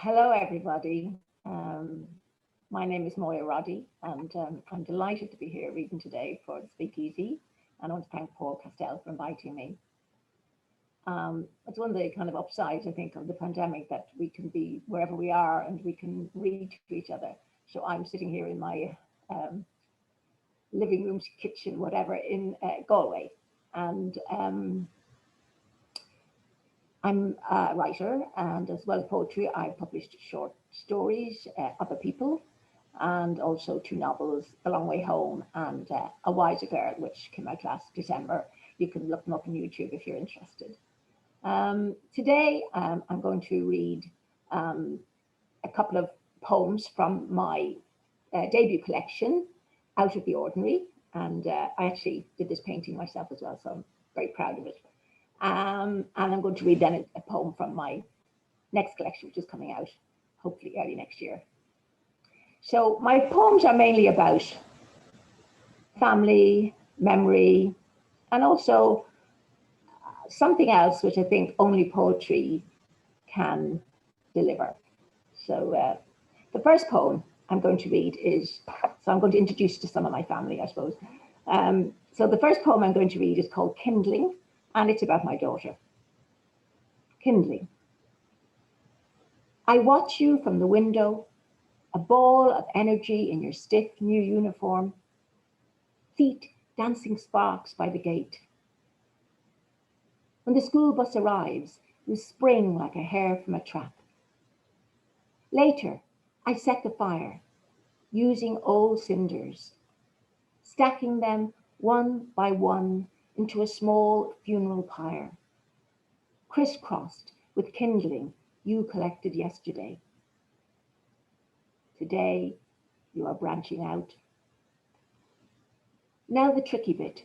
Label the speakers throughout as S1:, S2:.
S1: Hello, everybody. My name is Moya Roddy, and I'm delighted to be here reading today for the Speakeasy. And I want to thank Paul Castell for inviting me. It's one of the kind of upsides, I think, of the pandemic that we can be wherever we are and we can read to each other. So I'm sitting here in my living room, kitchen, whatever, in Galway. And I'm a writer, and as well as poetry, I've published short stories, Other People, and also two novels, The Long Way Home and A Wiser Girl, which came out last December. You can look them up on YouTube if you're interested. Today, I'm going to read a couple of poems from my debut collection, Out of the Ordinary, and I actually did this painting myself as well, so I'm very proud of it. And I'm going to read then a poem from my next collection, which is coming out hopefully early next year. So my poems are mainly about family, memory, and also something else which I think only poetry can deliver. So the first poem I'm going to read is, so I'm going to introduce you to some of my family, I suppose. So the first poem I'm going to read is called Kindling, and it's about my daughter. Kindling. I watch you from the window, a ball of energy in your stiff new uniform, feet dancing sparks by the gate. When the school bus arrives, you spring like a hare from a trap. Later, I set the fire, using old cinders, stacking them one by one into a small funeral pyre, crisscrossed with kindling you collected yesterday. Today, you are branching out. Now the tricky bit,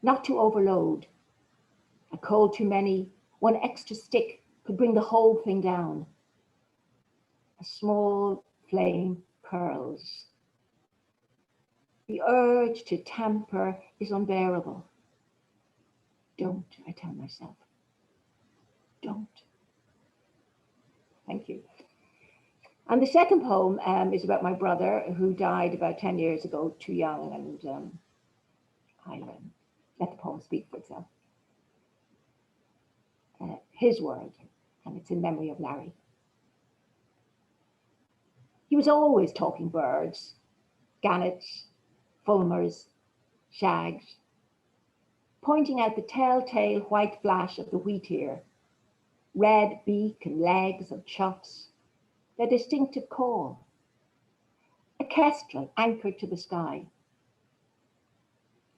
S1: not to overload. A coal too many, one extra stick could bring the whole thing down. A small flame curls. The urge to tamper is unbearable. Don't, I tell myself. Don't. Thank you. And the second poem is about my brother who died about 10 years ago, too young, and I let the poem speak for itself. His word, and it's in memory of Larry. He was always talking birds, gannets, fulmars, shags, pointing out the telltale white flash of the wheat ear, red beak and legs of choughs, their distinctive call, a kestrel anchored to the sky.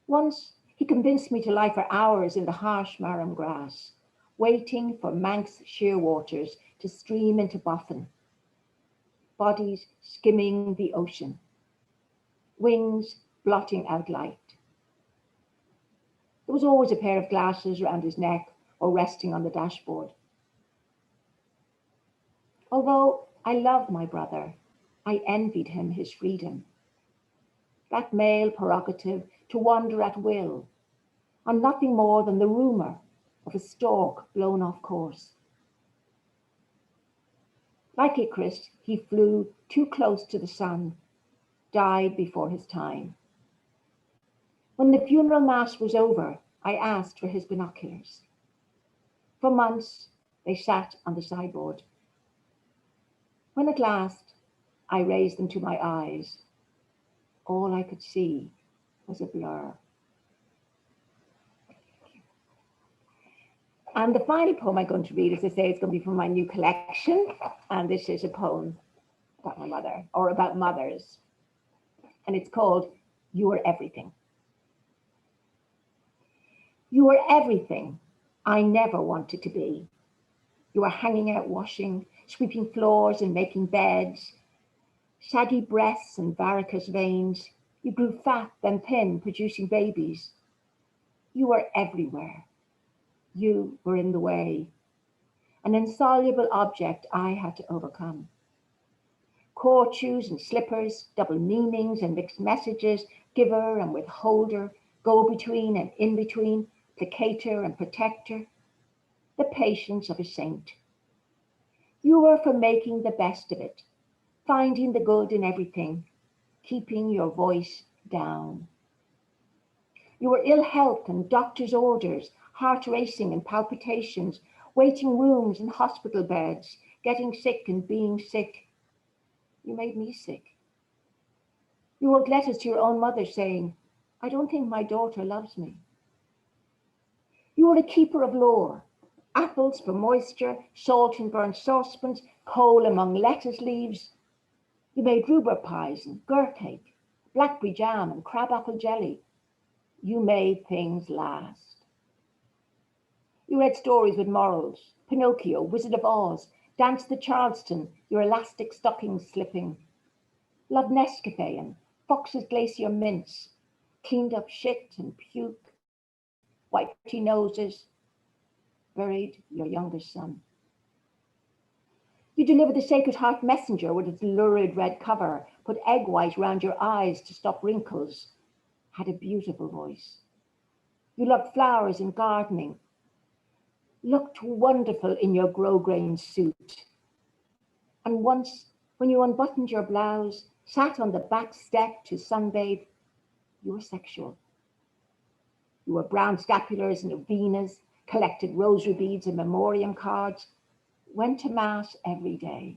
S1: Once he convinced me to lie for hours in the harsh marram grass, waiting for Manx shearwaters to stream into Boffin, bodies skimming the ocean, wings blotting out light. There was always a pair of glasses around his neck or resting on the dashboard. Although I loved my brother, I envied him his freedom. That male prerogative to wander at will, on nothing more than the rumour of a stork blown off course. Like Icarus, he flew too close to the sun, died before his time. When the funeral mass was over, I asked for his binoculars. For months, they sat on the sideboard. When at last I raised them to my eyes, all I could see was a blur. And the final poem I'm going to read, as I say, is going to be from my new collection. And this is a poem about my mother, or about mothers. And it's called You Are Everything. You are everything I never wanted to be. You are hanging out washing, sweeping floors and making beds, saggy breasts and varicose veins. You grew fat, then thin, producing babies. You were everywhere. You were in the way, an insoluble object I had to overcome. Court shoes and slippers, double meanings and mixed messages, giver and withholder, go-between and in-between, placator and protector, the patience of a saint. You were for making the best of it, finding the good in everything, keeping your voice down. You were ill health and doctor's orders, heart racing and palpitations, waiting rooms and hospital beds, getting sick and being sick. You made me sick. You wrote letters to your own mother saying, I don't think my daughter loves me. You were a keeper of lore, apples for moisture, salt in burnt saucepans, coal among lettuce leaves. You made rhubarb pies and gur cake, blackberry jam and crabapple jelly. You made things last. You read stories with morals, Pinocchio, Wizard of Oz, danced the Charleston, your elastic stockings slipping. Loved Nescafe and Fox's Glacier mints, cleaned up shit and puke, wiped pretty noses, buried your youngest son. You delivered the Sacred Heart Messenger with its lurid red cover, put egg white round your eyes to stop wrinkles, had a beautiful voice. You loved flowers and gardening, looked wonderful in your grosgrain suit. And once, when you unbuttoned your blouse, sat on the back step to sunbathe, you were sexual. You wore brown scapulars and novenas, collected rosary beads and memoriam cards, went to Mass every day,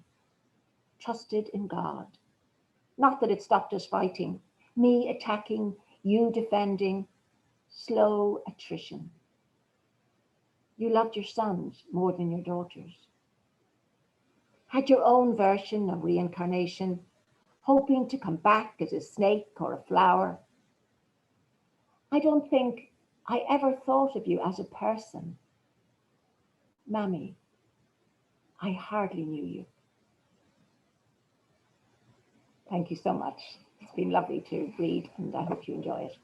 S1: trusted in God. Not that it stopped us fighting, me attacking, you defending, slow attrition. You loved your sons more than your daughters. Had your own version of reincarnation, hoping to come back as a snake or a flower. I don't think I ever thought of you as a person. Mammy, I hardly knew you. Thank you so much. It's been lovely to read, and I hope you enjoy it.